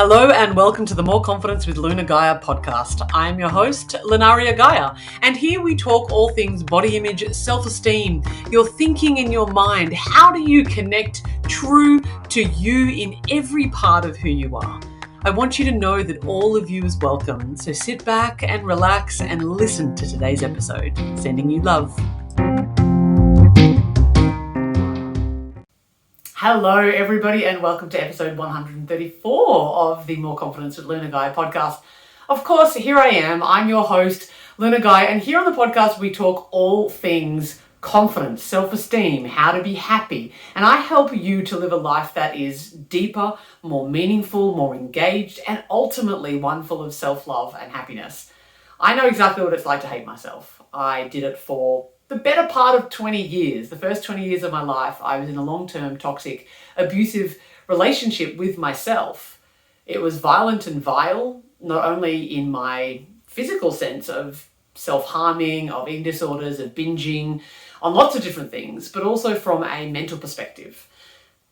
Hello and welcome to the More Confidence with Luna Gaia podcast. I'm your host, Lunaria Gaia, and here we talk all things body image, self-esteem, your thinking in your mind. How do you connect true to you in every part of who you are? I want you to know that all of you is welcome, so sit back and relax and listen to today's episode. Sending you love. Hello, everybody, and welcome to episode 134 of the More Confidence with Luna Gaia podcast. Of course, here I am. I'm your host, Luna Gaia, and here on the podcast, we talk all things confidence, self-esteem, how to be happy, and I help you to live a life that is deeper, more meaningful, more engaged, and ultimately one full of self-love and happiness. I know exactly what it's like to hate myself. I did it for the better part of 20 years. The first 20 years of my life, I was in a long-term, toxic, abusive relationship with myself. It was violent and vile, not only in my physical sense of self-harming, of eating disorders, of binging, on lots of different things, but also from a mental perspective,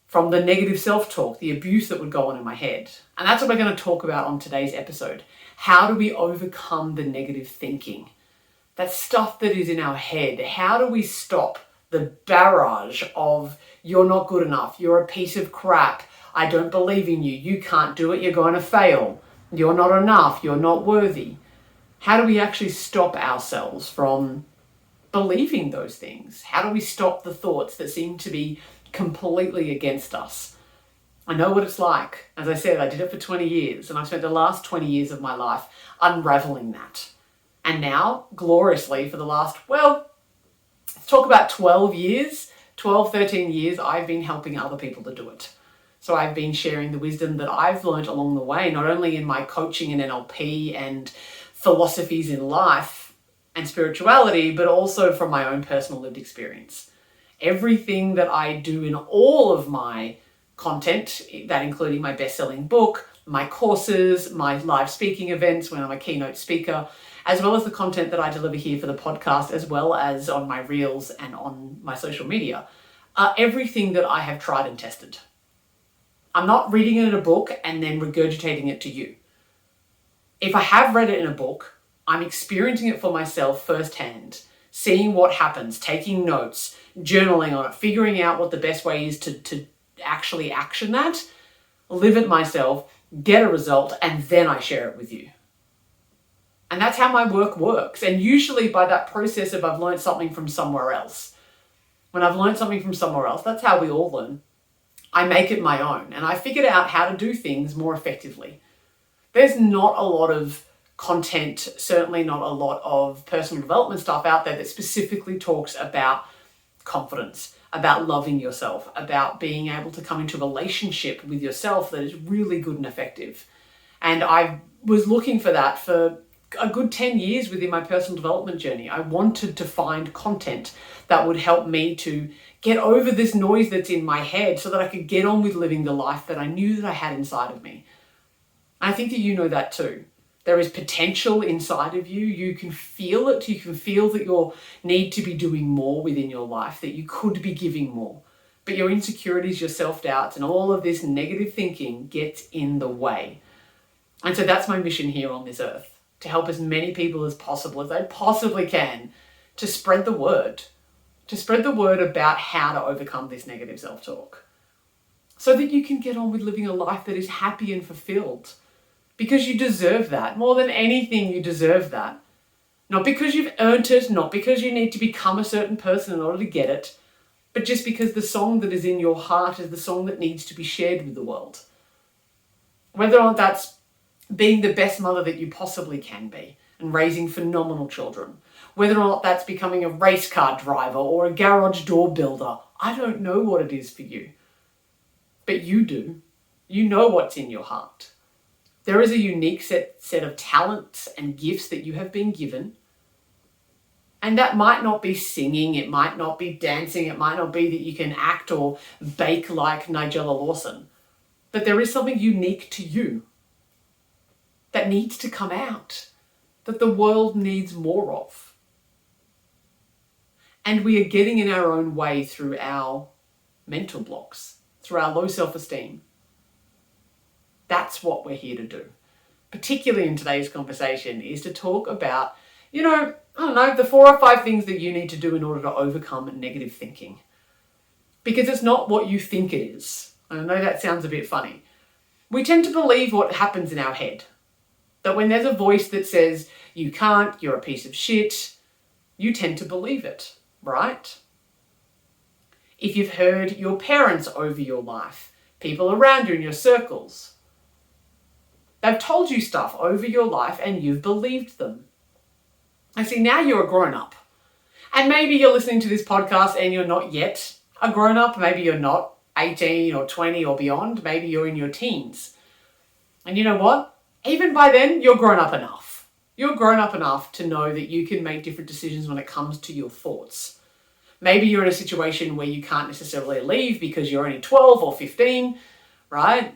from the negative self-talk, the abuse that would go on in my head. And that's what we're going to talk about on today's episode. How do we overcome the negative thinking? That stuff that is in our head. How do we stop the barrage of you're not good enough, you're a piece of crap, I don't believe in you, you can't do it, you're going to fail, you're not enough, you're not worthy. How do we actually stop ourselves from believing those things? How do we stop the thoughts that seem to be completely against us? I know what it's like. As I said, I did it for 20 years and I've spent the last 20 years of my life unraveling that. And now, gloriously, for the last, let's talk about 12, 13 years, I've been helping other people to do it. So I've been sharing the wisdom that I've learned along the way, not only in my coaching and NLP and philosophies in life and spirituality, but also from my own personal lived experience. Everything that I do in all of my content, that including my best-selling book, my courses, my live speaking events when I'm a keynote speaker, as well as the content that I deliver here for the podcast, as well as on my reels and on my social media, are everything that I have tried and tested. I'm not reading it in a book and then regurgitating it to you. If I have read it in a book, I'm experiencing it for myself firsthand, seeing what happens, taking notes, journaling on it, figuring out what the best way is to actually action that, live it myself, get a result, and then I share it with you. And that's how my work works. And usually by that process of I've learned something from somewhere else. When I've learned something from somewhere else, that's how we all learn. I make it my own and I figured out how to do things more effectively. There's not a lot of content, certainly not a lot of personal development stuff out there that specifically talks about confidence, about loving yourself, about being able to come into a relationship with yourself that is really good and effective. And I was looking for that for a good 10 years within my personal development journey. I wanted to find content that would help me to get over this noise that's in my head so that I could get on with living the life that I knew that I had inside of me. And I think that you know that too. There is potential inside of you. You can feel it. You can feel that you need to be doing more within your life, that you could be giving more. But your insecurities, your self-doubts, and all of this negative thinking gets in the way. And so that's my mission here on this earth, to help as many people as possible, as they possibly can, to spread the word about how to overcome this negative self-talk so that you can get on with living a life that is happy and fulfilled. Because you deserve that. More than anything, you deserve that. Not because you've earned it, not because you need to become a certain person in order to get it, but just because the song that is in your heart is the song that needs to be shared with the world. Whether or not that's being the best mother that you possibly can be and raising phenomenal children. Whether or not that's becoming a race car driver or a garage door builder. I don't know what it is for you. But you do. You know what's in your heart. There is a unique set of talents and gifts that you have been given. And that might not be singing, it might not be dancing, it might not be that you can act or bake like Nigella Lawson. But there is something unique to you that needs to come out, that the world needs more of. And we are getting in our own way through our mental blocks, through our low self-esteem. That's what we're here to do. Particularly in today's conversation, is to talk about, I don't know, the 4 or 5 things that you need to do in order to overcome negative thinking. Because it's not what you think it is. I know that sounds a bit funny. We tend to believe what happens in our head. That when there's a voice that says, you can't, you're a piece of shit, you tend to believe it, right? If you've heard your parents over your life, people around you in your circles, they've told you stuff over your life and you've believed them. I see, now you're a grown-up. And maybe you're listening to this podcast and you're not yet a grown-up. Maybe you're not 18 or 20 or beyond. Maybe you're in your teens. And you know what? Even by then, you're grown up enough. You're grown up enough to know that you can make different decisions when it comes to your thoughts. Maybe you're in a situation where you can't necessarily leave because you're only 12 or 15, right?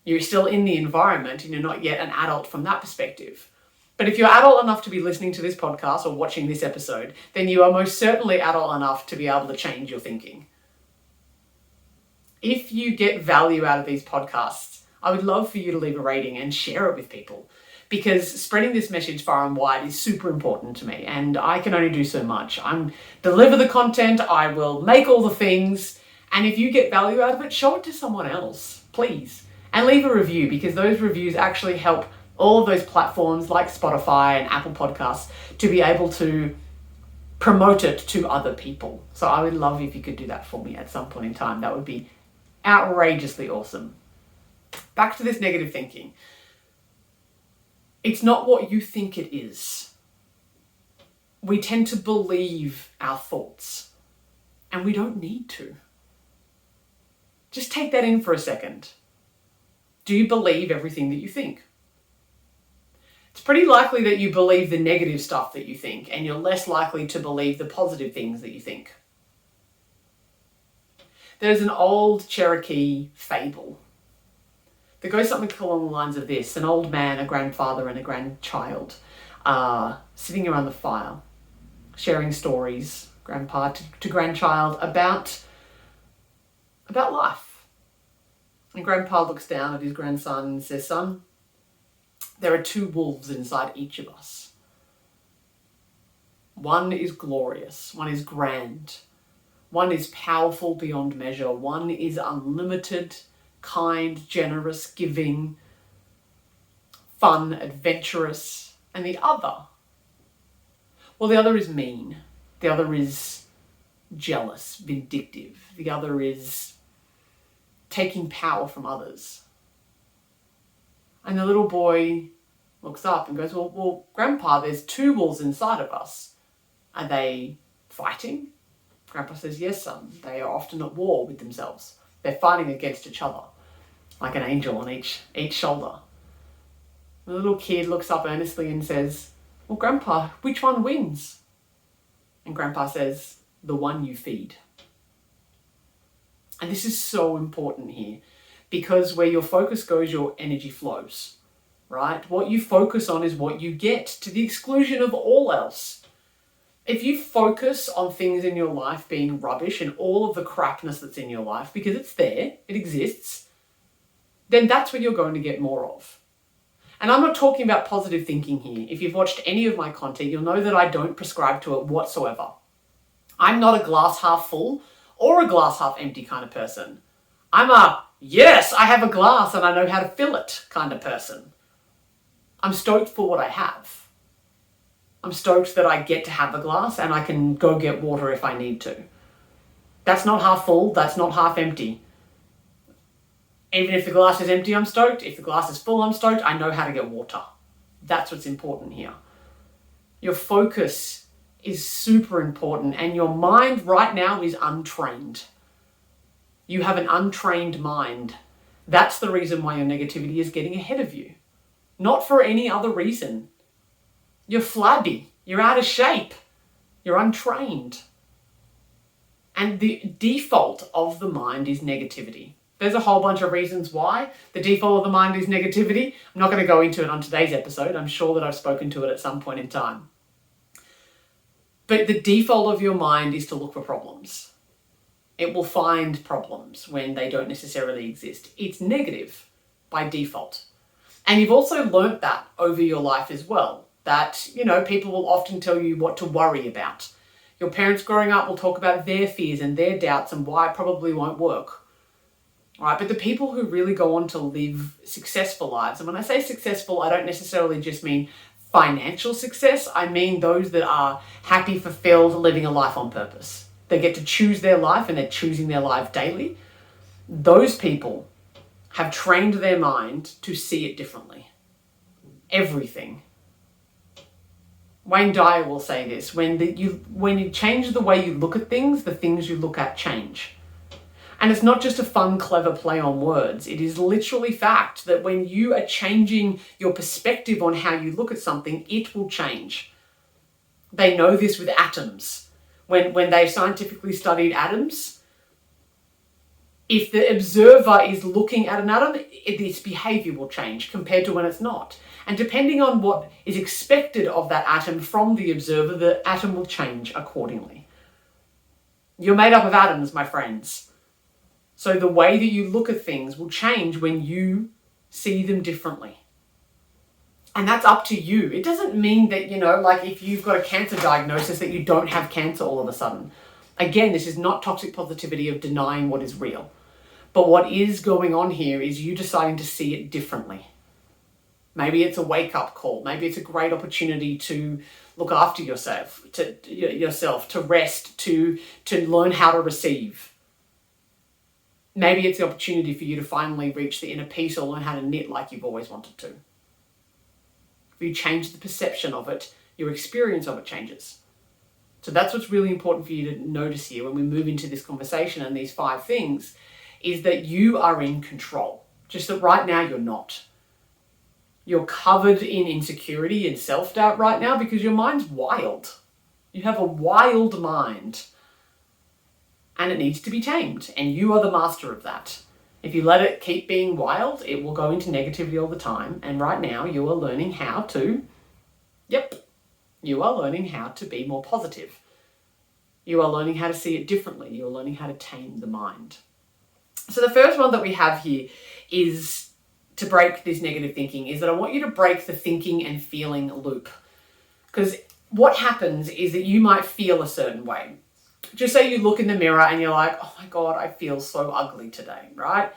You're still in the environment and you're not yet an adult from that perspective. But if you're adult enough to be listening to this podcast or watching this episode, then you are most certainly adult enough to be able to change your thinking. If you get value out of these podcasts, I would love for you to leave a rating and share it with people, because spreading this message far and wide is super important to me, and I can only do so much. I'm deliver the content, I will make all the things, and if you get value out of it, show it to someone else, please. And leave a review, because those reviews actually help all of those platforms like Spotify and Apple Podcasts to be able to promote it to other people. So I would love if you could do that for me at some point in time. That would be outrageously awesome. Back to this negative thinking. It's not what you think it is. We tend to believe our thoughts, and we don't need to. Just take that in for a second. Do you believe everything that you think? It's pretty likely that you believe the negative stuff that you think, and you're less likely to believe the positive things that you think. There's an old Cherokee fable that goes something along the lines of this. An old man, a grandfather, and a grandchild are sitting around the fire, sharing stories, grandpa to grandchild, about life. And grandpa looks down at his grandson and says, "Son, there are 2 wolves inside each of us. One is glorious, one is grand, one is powerful beyond measure, one is unlimited, kind, generous, giving, fun, adventurous, and the other is mean, the other is jealous, vindictive, the other is taking power from others." And the little boy looks up and goes, well, Grandpa, there's 2 wolves inside of us. Are they fighting? Grandpa says, "Yes, son. They are often at war with themselves. They're fighting against each other, like an angel on each shoulder." The little kid looks up earnestly and says, "Well, Grandpa, which one wins?" And Grandpa says, "The one you feed." And this is so important here, because where your focus goes, your energy flows, right? What you focus on is what you get, to the exclusion of all else. If you focus on things in your life being rubbish and all of the crapness that's in your life, because it's there, it exists, then that's what you're going to get more of. And I'm not talking about positive thinking here. If you've watched any of my content, you'll know that I don't prescribe to it whatsoever. I'm not a glass half full or a glass half empty kind of person. I'm a, yes, I have a glass and I know how to fill it kind of person. I'm stoked for what I have. I'm stoked that I get to have a glass and I can go get water if I need to. That's not half full, that's not half empty. Even if the glass is empty, I'm stoked. If the glass is full, I'm stoked. I know how to get water. That's what's important here. Your focus is super important, and your mind right now is untrained. You have an untrained mind. That's the reason why your negativity is getting ahead of you. Not for any other reason. You're flabby. You're out of shape. You're untrained. And the default of the mind is negativity. There's a whole bunch of reasons why the default of the mind is negativity. I'm not going to go into it on today's episode. I'm sure that I've spoken to it at some point in time. But the default of your mind is to look for problems. It will find problems when they don't necessarily exist. It's negative. by default. And you've also learnt that over your life as well, that, people will often tell you what to worry about. Your parents growing up will talk about their fears and their doubts and why it probably won't work. Right? But the people who really go on to live successful lives, and when I say successful, I don't necessarily just mean financial success. I mean those that are happy, fulfilled, living a life on purpose. They get to choose their life and they're choosing their life daily. Those people have trained their mind to see it differently. Everything. Wayne Dyer will say this, when you change the way you look at things, the things you look at change. And it's not just a fun, clever play on words. It is literally fact that when you are changing your perspective on how you look at something, it will change. They know this with atoms. When they scientifically studied atoms, if the observer is looking at an atom, its behavior will change compared to when it's not. And depending on what is expected of that atom from the observer, the atom will change accordingly. You're made up of atoms, my friends. So the way that you look at things will change when you see them differently. And that's up to you. It doesn't mean that, like if you've got a cancer diagnosis, that you don't have cancer all of a sudden. Again, this is not toxic positivity of denying what is real. But what is going on here is you deciding to see it differently. Maybe it's a wake-up call. Maybe it's a great opportunity to look after yourself, to rest, to learn how to receive. Maybe it's the opportunity for you to finally reach the inner peace or learn how to knit like you've always wanted to. If you change the perception of it, your experience of it changes. So that's what's really important for you to notice here when we move into this conversation and these 5 things, is that you are in control. Just that right now you're not. You're covered in insecurity and self-doubt right now because your mind's wild. You have a wild mind. And it needs to be tamed. And you are the master of that. If you let it keep being wild, it will go into negativity all the time. And right now you are learning how to, you are learning how to be more positive. You are learning how to see it differently. You are learning how to tame the mind. So the first one that we have here is to break this negative thinking, is that I want you to break the thinking and feeling loop. Because what happens is that you might feel a certain way. Just say you look in the mirror and you're like, oh my God, I feel so ugly today, right?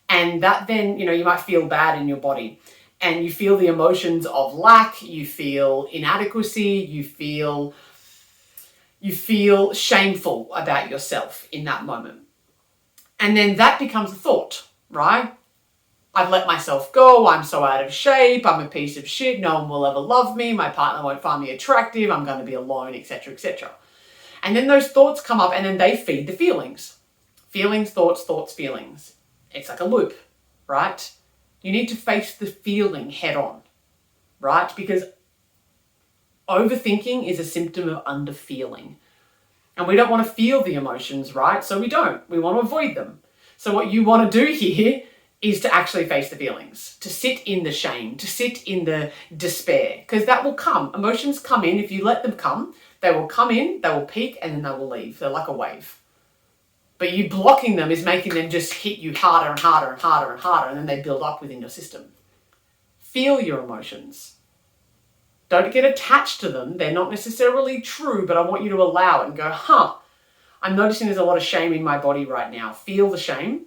And that then, you might feel bad in your body. And you feel the emotions of lack, you feel inadequacy, you feel shameful about yourself in that moment. And then that becomes a thought, right? I've let myself go, I'm so out of shape, I'm a piece of shit, no one will ever love me, my partner won't find me attractive, I'm going to be alone, etc., etc. And then those thoughts come up and then they feed the feelings. Feelings, thoughts, thoughts, feelings. It's like a loop, right? You need to face the feeling head on, right? Because overthinking is a symptom of underfeeling. And we don't want to feel the emotions, right? So we don't. We want to avoid them. So what you want to do here is to actually face the feelings, to sit in the shame, to sit in the despair, because that will come. Emotions come in. If you let them come, they will come in, they will peak, and then they will leave. They're like a wave. But you blocking them is making them just hit you harder and harder and harder and harder, and then they build up within your system. Feel your emotions. Don't get attached to them. They're not necessarily true, but I want you to allow it and go, I'm noticing there's a lot of shame in my body right now. Feel the shame.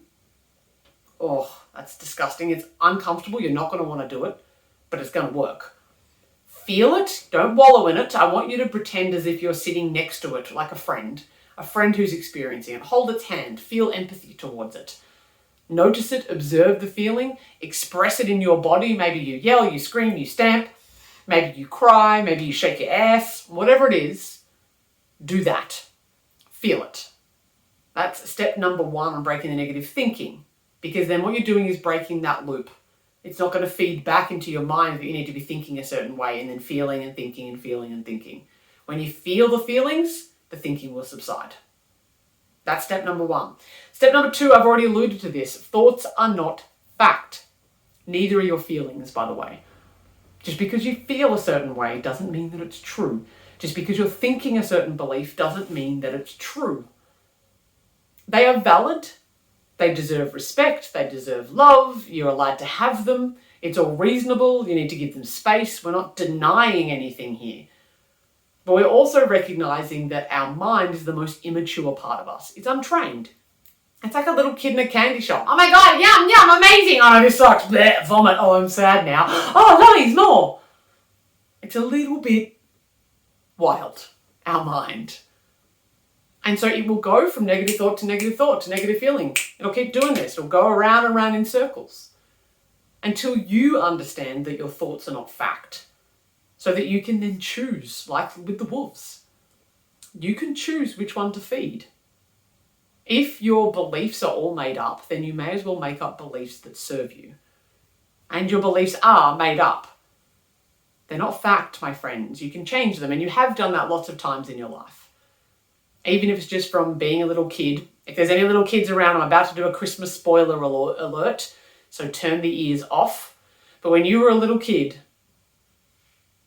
Oh, that's disgusting. It's uncomfortable. You're not going to want to do it, but it's going to work. Feel it. Don't wallow in it. I want you to pretend as if you're sitting next to it like a friend who's experiencing it. Hold its hand. Feel empathy towards it. Notice it. Observe the feeling. Express it in your body. Maybe you yell, you scream, you stamp. Maybe you cry. Maybe you shake your ass. Whatever it is, do that. Feel it. That's step number 1 on breaking the negative thinking. Because then what you're doing is breaking that loop. It's not going to feed back into your mind that you need to be thinking a certain way and then feeling and thinking and feeling and thinking. When you feel the feelings, the thinking will subside. That's step number 1. Step number 2, I've already alluded to this. Thoughts are not fact. Neither are your feelings, by the way. Just because you feel a certain way doesn't mean that it's true. Just because you're thinking a certain belief doesn't mean that it's true. They are valid, They deserve respect, they deserve love, you're allowed to have them, it's all reasonable, you need to give them space. We're not denying anything here. But we're also recognizing that our mind is the most immature part of us. It's untrained. It's like a little kid in a candy shop. Oh my God, yum, yum, amazing. Oh no, this sucks. Blech, vomit. Oh, I'm sad now. Oh, lollies, more. It's a little bit wild, our mind. And so it will go from negative thought to negative thought to negative feeling. It'll keep doing this. It'll go around and around in circles until you understand that your thoughts are not fact, so that you can then choose, like with the wolves. You can choose which one to feed. If your beliefs are all made up, then you may as well make up beliefs that serve you. And your beliefs are made up. They're not fact, my friends. You can change them, and you have done that lots of times in your life. Even if it's just from being a little kid. If there's any little kids around, I'm about to do a Christmas spoiler alert, so turn the ears off. But when you were a little kid,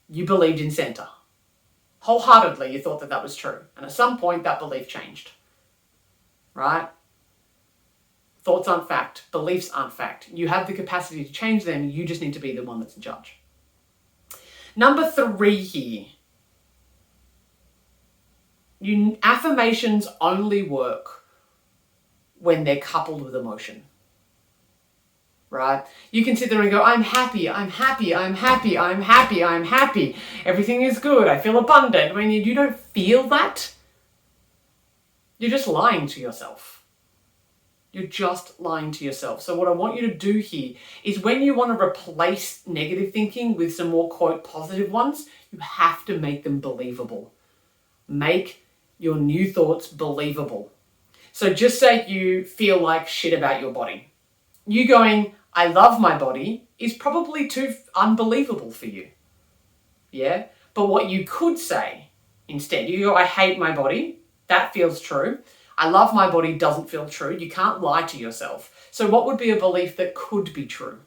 you believed in Santa. Wholeheartedly, you thought that that was true. And at some point, that belief changed. Right? Thoughts aren't fact. Beliefs aren't fact. You have the capacity to change them. You just need to be the one that's in charge. Number 3 here. Affirmations only work when they're coupled with emotion. Right? You can sit there and go, I'm happy, I'm happy, I'm happy, I'm happy, I'm happy. Everything is good. I feel abundant. When you don't feel that, you're just lying to yourself. You're just lying to yourself. So what I want you to do here is when you want to replace negative thinking with some more, quote, positive ones, you have to make them believable. Make your new thoughts believable. So just say you feel like shit about your body. You going, I love my body, is probably too unbelievable for you. Yeah? But what you could say instead, you go, I hate my body. That feels true. I love my body doesn't feel true. You can't lie to yourself. So what would be a belief that could be true?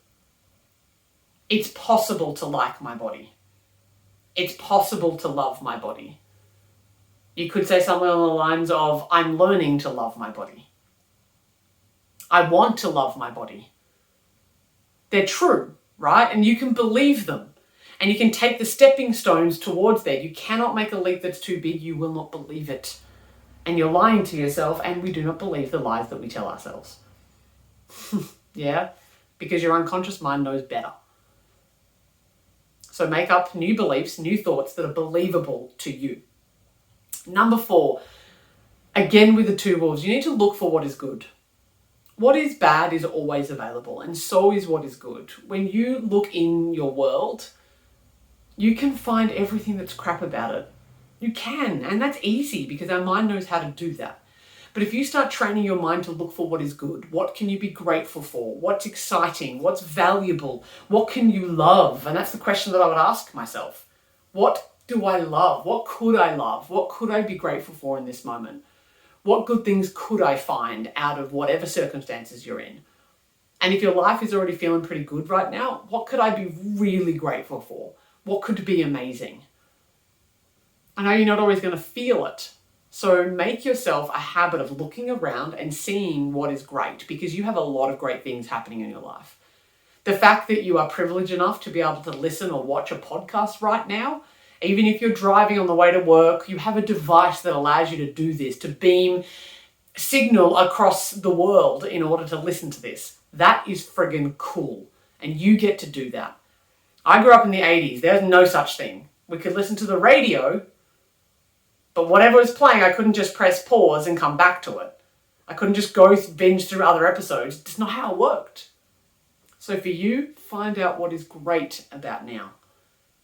It's possible to like my body. It's possible to love my body. You could say something along the lines of, I'm learning to love my body. I want to love my body. They're true, right? And you can believe them. And you can take the stepping stones towards there. You cannot make a leap that's too big. You will not believe it. And you're lying to yourself, and we do not believe the lies that we tell ourselves. Yeah? Because your unconscious mind knows better. So make up new beliefs, new thoughts that are believable to you. Number 4, again with the 2 wolves, you need to look for what is good. What is bad is always available, and so is what is good. When you look in your world, you can find everything that's crap about it. You can, and that's easy because our mind knows how to do that. But if you start training your mind to look for what is good, what can you be grateful for? What's exciting? What's valuable? What can you love? And that's the question that I would ask myself. What do I love? What could I love? What could I be grateful for in this moment? What good things could I find out of whatever circumstances you're in? And if your life is already feeling pretty good right now, what could I be really grateful for? What could be amazing? I know you're not always going to feel it. So make yourself a habit of looking around and seeing what is great, because you have a lot of great things happening in your life. The fact that you are privileged enough to be able to listen or watch a podcast right now, even if you're driving on the way to work, you have a device that allows you to do this, to beam signal across the world in order to listen to this. That is friggin' cool. And you get to do that. I grew up in the 80s. There's no such thing. We could listen to the radio, but whatever was playing, I couldn't just press pause and come back to it. I couldn't just go binge through other episodes. It's not how it worked. So for you, find out what is great about now.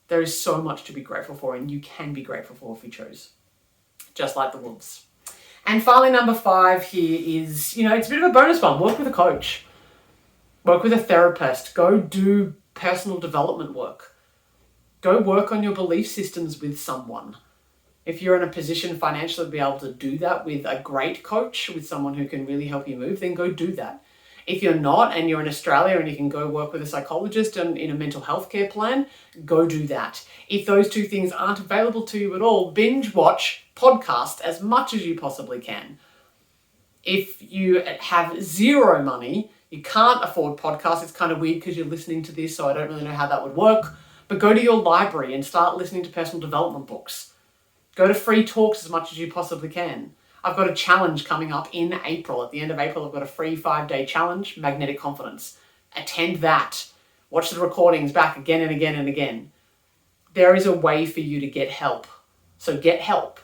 There is so much to be grateful for, and you can be grateful for if you choose. Just like the wolves. And finally, number 5 here is, it's a bit of a bonus one. Work with a coach. Work with a therapist. Go do personal development work. Go work on your belief systems with someone. If you're in a position financially to be able to do that with a great coach, with someone who can really help you move, then go do that. If you're not, and you're in Australia and you can go work with a psychologist and in a mental health care plan, go do that. If those 2 things aren't available to you at all, binge watch podcasts as much as you possibly can. If you have zero money, you can't afford podcasts. It's kind of weird because you're listening to this, so I don't really know how that would work. But go to your library and start listening to personal development books. Go to free talks as much as you possibly can. I've got a challenge coming up in April. At the end of April, I've got a free 5-day challenge, Magnetic Confidence. Attend that. Watch the recordings back again and again and again. There is a way for you to get help. So get help.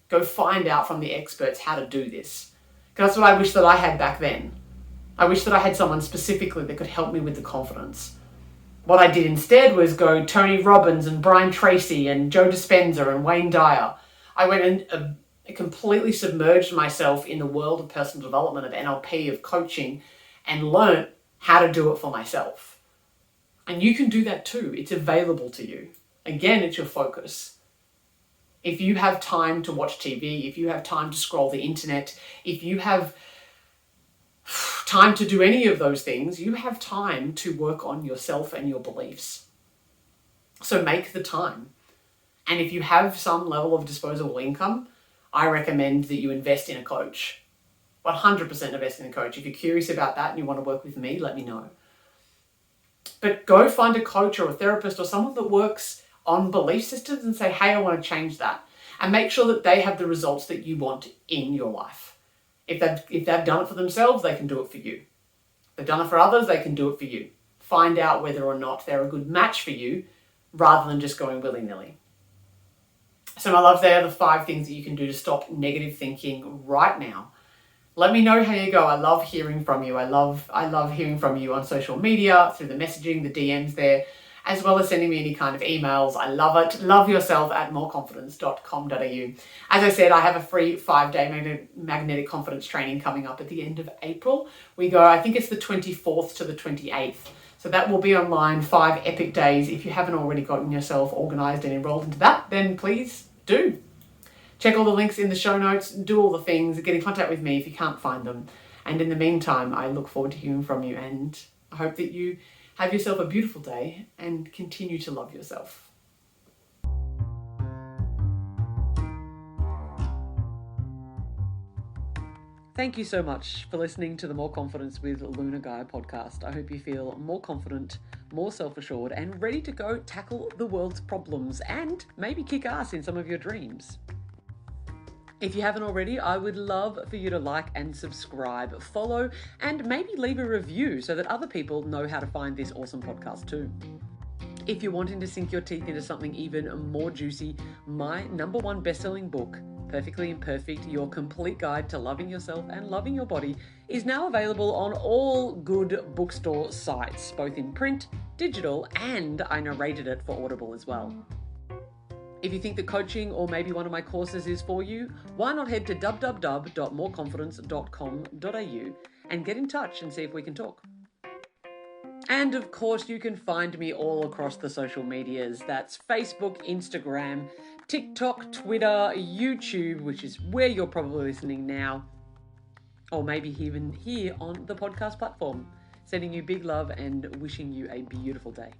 Go find out from the experts how to do this. Because that's what I wish that I had back then. I wish that I had someone specifically that could help me with the confidence. What I did instead was go Tony Robbins and Brian Tracy and Joe Dispenza and Wayne Dyer. I went and completely submerged myself in the world of personal development, of NLP, of coaching, and learnt how to do it for myself. And you can do that too. It's available to you. Again, it's your focus. If you have time to watch TV, if you have time to scroll the internet, if you have time to do any of those things, you have time to work on yourself and your beliefs. So make the time. And if you have some level of disposable income, I recommend that you invest in a coach. 100% invest in a coach. If you're curious about that and you want to work with me, let me know. But go find a coach or a therapist or someone that works on belief systems and say, hey, I want to change that. And make sure that they have the results that you want in your life. If they've done it for themselves, they can do it for you. If they've done it for others, they can do it for you. Find out whether or not they're a good match for you rather than just going willy-nilly. So my love, they are the 5 things that you can do to stop negative thinking right now. Let me know how you go. I love hearing from you. I love hearing from you on social media, through the messaging, the DMs there, as well as sending me any kind of emails. I love it. Love yourself at moreconfidence.com.au. As I said, I have a free 5-day magnetic confidence training coming up at the end of April. We go, I think it's the 24th to the 28th. So that will be online, 5 epic days. If you haven't already gotten yourself organized and enrolled into that, then please do. Check all the links in the show notes, do all the things, get in contact with me if you can't find them. And in the meantime, I look forward to hearing from you, and I hope that you have yourself a beautiful day and continue to love yourself. Thank you so much for listening to the More Confidence with Luna Guy podcast. I hope you feel more confident, more self-assured, and ready to go tackle the world's problems and maybe kick ass in some of your dreams. If you haven't already, I would love for you to like and subscribe, follow, and maybe leave a review so that other people know how to find this awesome podcast too. If you're wanting to sink your teeth into something even more juicy, my #1 best-selling book, Perfectly Imperfect, Your Complete Guide to Loving Yourself and Loving Your Body, is now available on all good bookstore sites, both in print, digital, and I narrated it for Audible as well. If you think that coaching or maybe one of my courses is for you, why not head to www.moreconfidence.com.au and get in touch and see if we can talk. And of course, you can find me all across the social medias. That's Facebook, Instagram, TikTok, Twitter, YouTube, which is where you're probably listening now, or maybe even here on the podcast platform. Sending you big love and wishing you a beautiful day.